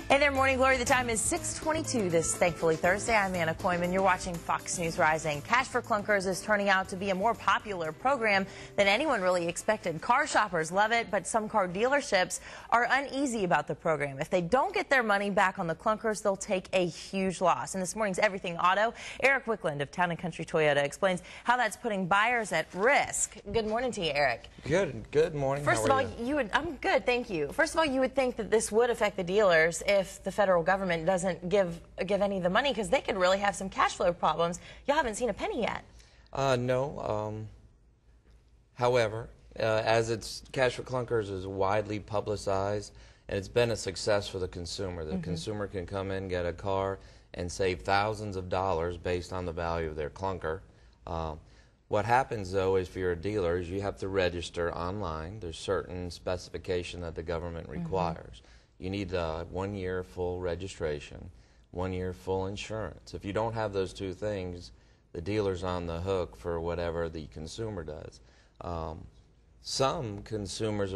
Hey there, Morning Glory. The time is 6:22 this thankfully Thursday. I'm Anna Koyman. You're watching Fox News Rising. Cash for Clunkers is turning out to be a more popular program than anyone really expected. Car shoppers love it, but some car dealerships are uneasy about the program. If they don't get their money back on the clunkers, they'll take a huge loss. In this morning's Everything Auto, Erick Wicklund of Town & Country Toyota explains how that's putting buyers at risk. Good morning to you, Erick. Good morning. First of all, I'm good, thank you. First of all, you would think that this would affect the dealers if the federal government doesn't give any of the money, because they could really have some cash flow problems. You haven't seen a penny yet. No. However, as Cash for Clunkers is widely publicized, and it's been a success for the consumer. The consumer can come in, get a car, and save thousands of dollars based on the value of their clunker. What happens, though, is if you're a dealer, is you have to register online. There's certain specification that the government requires. You need 1 year full registration, 1 year full insurance. If you don't have those two things, the dealer's on the hook for whatever the consumer does. Some consumers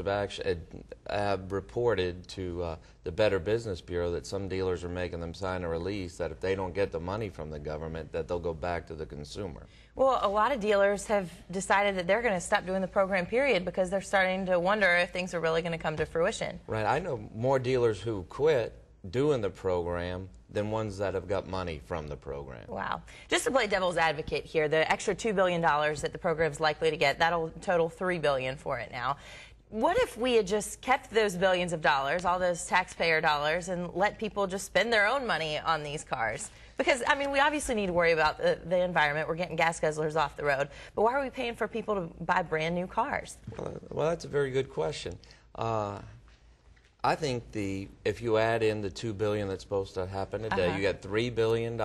have reported to the Better Business Bureau that some dealers are making them sign a release that if they don't get the money from the government, that they'll go back to the consumer. Well, a lot of dealers have decided that they're going to stop doing the program, period, because they're starting to wonder if things are really going to come to fruition. Right. I know more dealers who quit doing the program than ones that have got money from the program. Wow. Just to play devil's advocate here, the extra $2 billion that the program's likely to get, that'll total $3 billion for it now. What if we had just kept those billions of dollars, all those taxpayer dollars, and let people just spend their own money on these cars? Because, I mean, we obviously need to worry about the environment. We're getting gas guzzlers off the road. But why are we paying for people to buy brand new cars? Well, that's a very good question. I think if you add in the $2 billion that's supposed to happen today, you got $3 billion.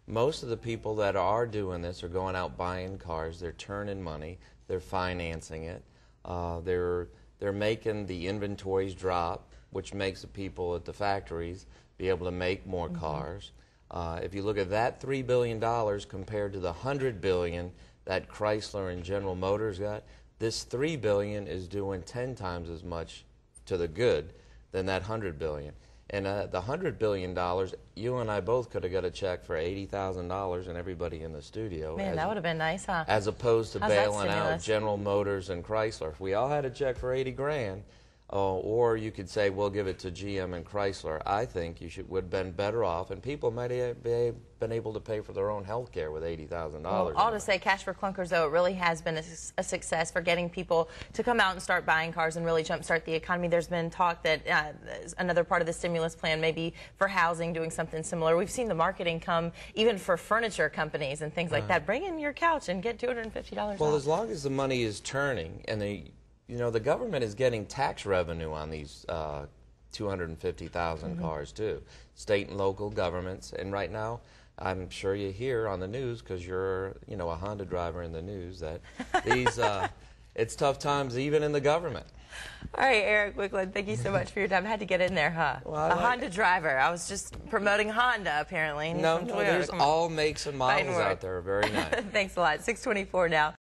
Most of the people that are doing this are going out buying cars. They're turning money. They're financing it. They're making the inventories drop, which makes the people at the factories be able to make more cars. If you look at that $3 billion compared to the $100 billion that Chrysler and General Motors got, this $3 billion is doing 10 times as much to the good than that $100 billion. And the $100 billion, you and I both could have got a check for $80,000, and everybody in the studio. Man, that would have been nice, huh? As opposed to bailing out General Motors and Chrysler. If we all had a check for 80 grand, or you could say we'll give it to GM and Chrysler, I think you would have been better off, and people might have been able to pay for their own health care with $80,000. Well, all to say, Cash for Clunkers, though, it really has been a success for getting people to come out and start buying cars and really jumpstart the economy. There's been talk that another part of the stimulus plan may be for housing, doing something similar. We've seen the marketing come even for furniture companies and things like that. Bring in your couch and get $250 off. Well, as long as the money is turning, and the government is getting tax revenue on these 250,000 cars too, state and local governments. And right now, I'm sure you hear on the news, because you're a Honda driver in the news, that these it's tough times even in the government. All right, Erick Wicklund, thank you so much for your time. I had to get in there, huh? Well, Honda driver. I was just promoting Honda, apparently. No, there's all makes and models out there. Very nice. Thanks a lot. 6:24 now.